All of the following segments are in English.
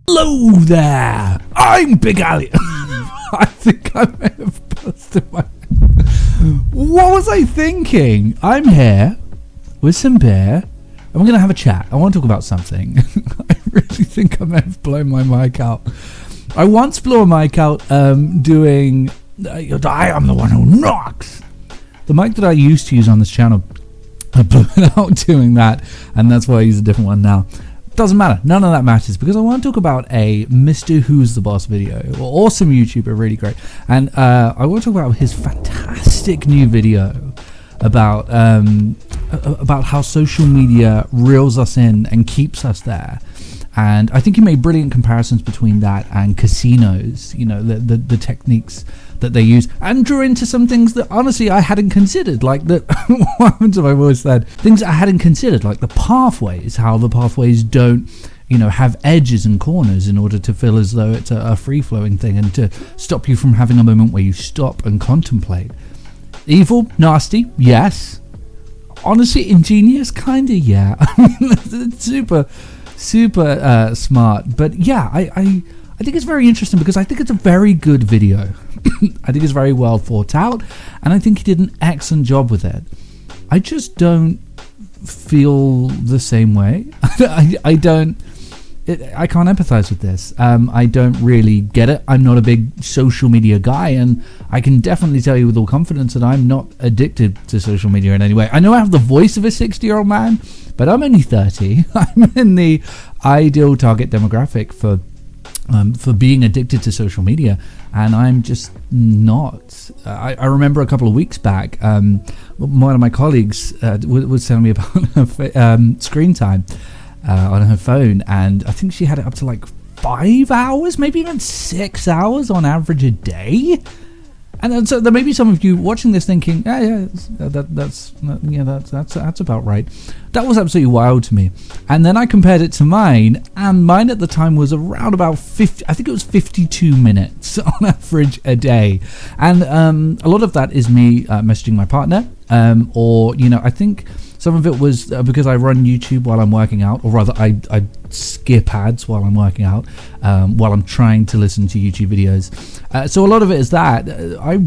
Hello there, I'm Big Ali. I think I may have busted my... What was I thinking? I'm here with some beer and we're going to have a chat. I want to talk about something. I really think I may have blown my mic out. I once blew a mic out doing... I am the one who knocks. The mic that I used to use on this channel, I blew it out doing that, and that's why I use a different one now. Doesn't matter. None of that matters because I want to talk about a Mr. Who's the Boss video. Awesome YouTuber, really great. And I want to talk about his fantastic new video about how social media reels us in and keeps us there. And I think he made brilliant comparisons between that and casinos, you know, the techniques that they use, and drew into some things that honestly I hadn't considered, like the what happened to my voice then? Things I hadn't considered, like the pathways, how the pathways don't, you know, have edges and corners in order to feel as though it's a free-flowing thing and to stop you from having a moment where you stop and contemplate. Evil, nasty, yes. Honestly, ingenious, kinda, yeah. I mean, it's super smart, but yeah, I think it's very interesting because I think it's a very good video. I think it's very well thought out, and I think he did an excellent job with it. I just don't feel the same way. I can't empathize with this. I don't really get it. I'm not a big social media guy, and I can definitely tell you with all confidence that I'm not addicted to social media in any way. I know I have the voice of a 60-year-old man, but I'm only 30. I'm in the ideal target demographic for being addicted to social media, and I'm just not. I remember a couple of weeks back, one of my colleagues was telling me about her screen time on her phone, and I think she had it up to like 5 hours, maybe even 6 hours on average a day. And so there may be some of you watching this thinking, that's about right. That was absolutely wild to me. And then I compared it to mine, and mine at the time was around about 50. I think it was 52 minutes on average a day. And a lot of that is me messaging my partner, or, you know, I think some of it was because I run YouTube while I'm working out, or rather I skip ads while I'm working out, while I'm trying to listen to YouTube videos. So a lot of it is that. I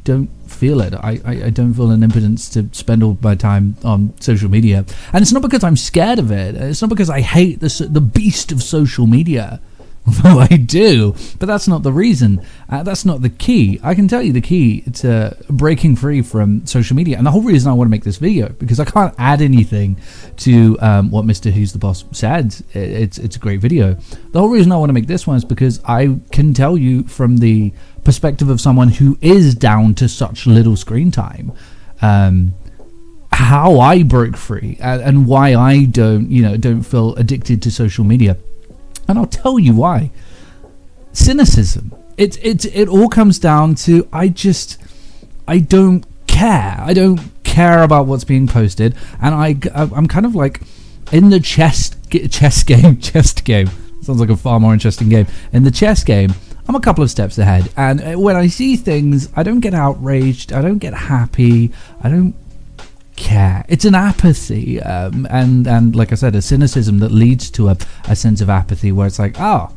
don't feel it. I don't feel an impotence to spend all my time on social media. And it's not because I'm scared of it. It's not because I hate the beast of social media. Well, I do, but that's not the reason. That's not the key. I can tell you the key to breaking free from social media, and the whole reason I want to make this video, because I can't add anything to what Mr. Who's the Boss said. It's a great video. The whole reason I want to make this one is because I can tell you from the perspective of someone who is down to such little screen time, how I broke free and why I don't feel addicted to social media. And I'll tell you why. Cynicism. It all comes down to I don't care. I don't care about what's being posted, and I'm kind of like in the chess game. Sounds like a far more interesting game. In the chess game, I'm a couple of steps ahead, and when I see things, I don't get outraged. I don't get happy. I don't care. It's an apathy, and like I said, a cynicism that leads to a sense of apathy where it's like, oh,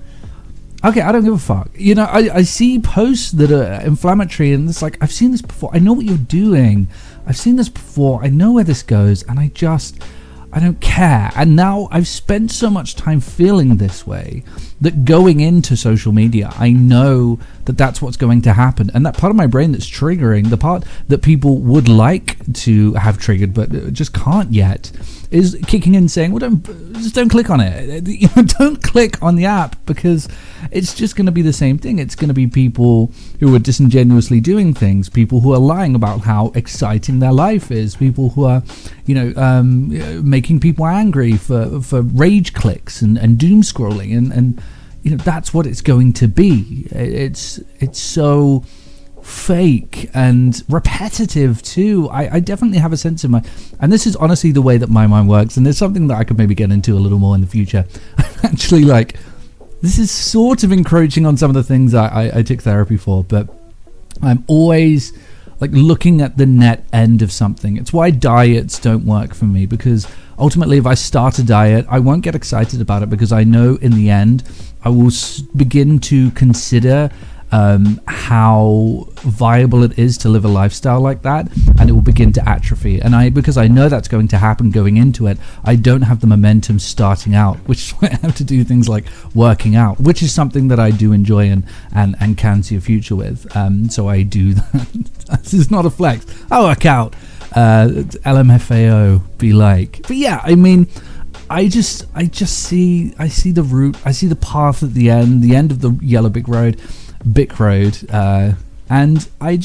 okay, I don't give a fuck. You know, I see posts that are inflammatory, and it's like, I've seen this before. I know what you're doing. I've seen this before. I know where this goes, and I don't care. And now I've spent so much time feeling this way that going into social media, I know that that's what's going to happen. And that part of my brain that's triggering, the part that people would like to have triggered but just can't yet, is kicking in saying, well, don't click on it. Don't click on the app, because it's just going to be the same thing. It's going to be people who are disingenuously doing things, people who are lying about how exciting their life is, people who are, making people angry for rage clicks and doom scrolling, and that's what it's going to be. It's so fake and repetitive too. I definitely have a sense of and this is honestly the way that my mind works, and there's something that I could maybe get into a little more in the future. I'm actually this is sort of encroaching on some of the things I took therapy for, but I'm always like looking at the net end of something. It's why diets don't work for me, because ultimately if I start a diet, I won't get excited about it, because I know in the end I will begin to consider how viable it is to live a lifestyle like that, and it will begin to atrophy. And because I know that's going to happen going into it, I don't have the momentum starting out, which is why I have to do things like working out, which is something that I do enjoy and can see a future with. So I do that. This is not a flex. I work out. LMFAO be like. But yeah, I mean, I just see the route, I see the path at the end of the yellow brick road, and I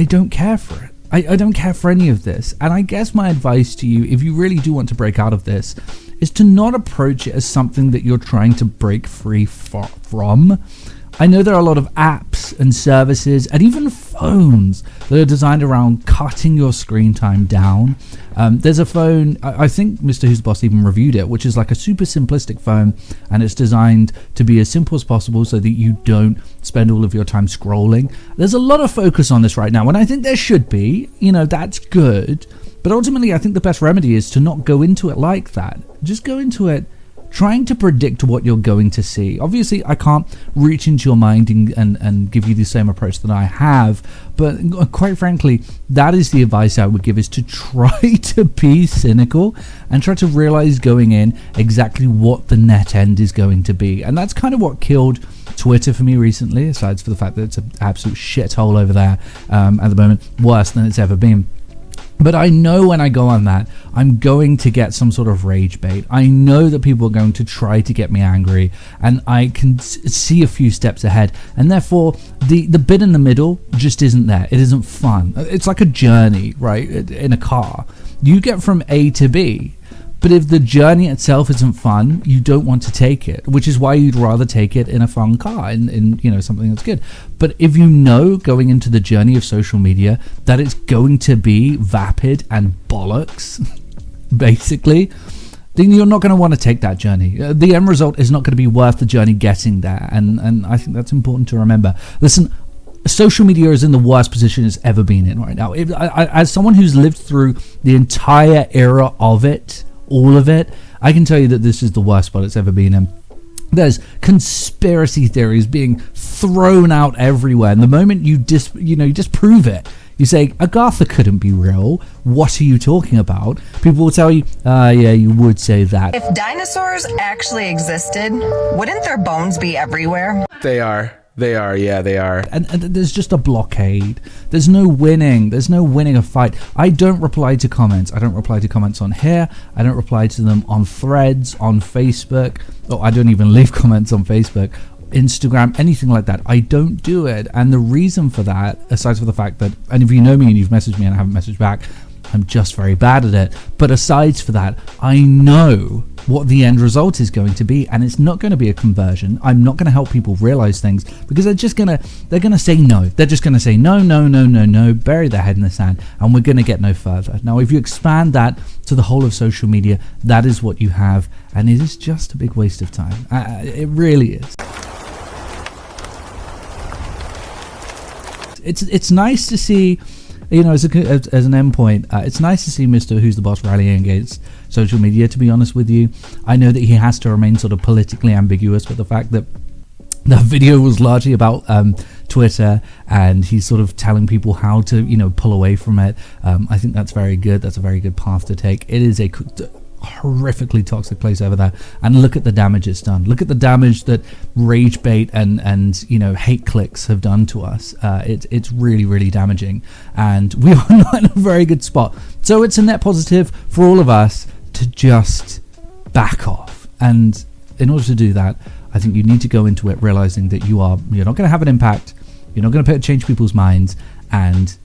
don't care for it. I don't care for any of this. And I guess my advice to you, if you really do want to break out of this, is to not approach it as something that you're trying to break free from. I know there are a lot of apps and services and even phones that are designed around cutting your screen time down. There's a phone, I think Mr. Who's the Boss even reviewed it, which is like a super simplistic phone, and it's designed to be as simple as possible so that you don't spend all of your time scrolling. There's a lot of focus on this right now, and I think there should be. That's good. But ultimately, I think the best remedy is to not go into it like that. Just go into it trying to predict what you're going to see. Obviously, I can't reach into your mind and give you the same approach that I have, but quite frankly, that is the advice I would give, is to try to be cynical and try to realize going in exactly what the net end is going to be. And that's kind of what killed Twitter for me recently, aside from the fact that it's an absolute shithole over there at the moment, worse than it's ever been. But I know when I go on that, I'm going to get some sort of rage bait. I know that people are going to try to get me angry, and I can see a few steps ahead. And therefore, the bit in the middle just isn't there. It isn't fun. It's like a journey, right, in a car. You get from A to B. But if the journey itself isn't fun, you don't want to take it, which is why you'd rather take it in a fun car, in something that's good. But if you know going into the journey of social media that it's going to be vapid and bollocks, basically, then you're not going to want to take that journey. The end result is not going to be worth the journey getting there, and I think that's important to remember. Listen, social media is in the worst position it's ever been in right now. As someone who's lived through the entire era of it, all of it, I can tell you that this is the worst spot it's ever been in. There's conspiracy theories being thrown out everywhere, and the moment you disprove it, you say Agatha couldn't be real, what are you talking about? People will tell you, yeah, you would say that. If dinosaurs actually existed, wouldn't their bones be everywhere? They are. Yeah, they are. And there's just a blockade. There's no winning. There's no winning a fight. I don't reply to comments. I don't reply to comments on here. I don't reply to them on Threads, on Facebook. I don't even leave comments on Facebook, Instagram, anything like that. I don't do it. And the reason for that, aside from the fact that, and if you know me and you've messaged me and I haven't messaged back, I'm just very bad at it. But aside from that, I know what the end result is going to be, and it's not going to be a conversion. I'm not going to help people realize things, because they're going to say no. They're just going to say no, bury their head in the sand, and we're going to get no further. Now, if you expand that to the whole of social media, that is what you have, and it is just a big waste of time. It really is. It's nice to see, as an endpoint, it's nice to see Mr. Who's the Boss rallying against social media, to be honest with you. I know that he has to remain sort of politically ambiguous, but the fact that that video was largely about Twitter, and he's sort of telling people how to, pull away from it, I think that's very good. That's a very good path to take. It is a horrifically toxic place over there, and look at the damage it's done. Look at the damage that rage bait and hate clicks have done to us. It's really, really damaging, and we are not in a very good spot. So it's a net positive for all of us to just back off, and in order to do that, I think you need to go into it realizing that you're not going to have an impact, you're not going to change people's minds, and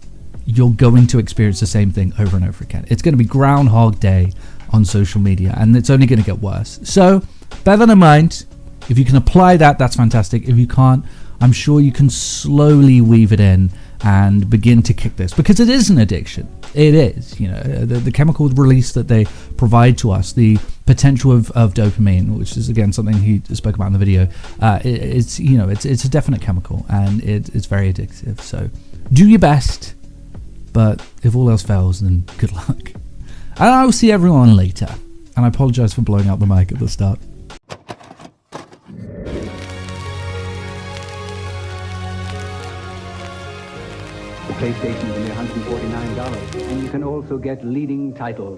you're going to experience the same thing over and over again. It's going to be Groundhog Day on social media, and it's only going to get worse. So bear that in mind. If you can apply that, that's fantastic. If you can't, I'm sure you can slowly weave it in and begin to kick this, because it is an addiction. It is, you know, the chemical release that they provide to us, the potential of dopamine, which is again something he spoke about in the video. It's a definite chemical, and it's very addictive. So do your best, but if all else fails, then good luck. And I will see everyone later. And I apologize for blowing out the mic at the start. The PlayStation is only $149, and you can also get leading titles.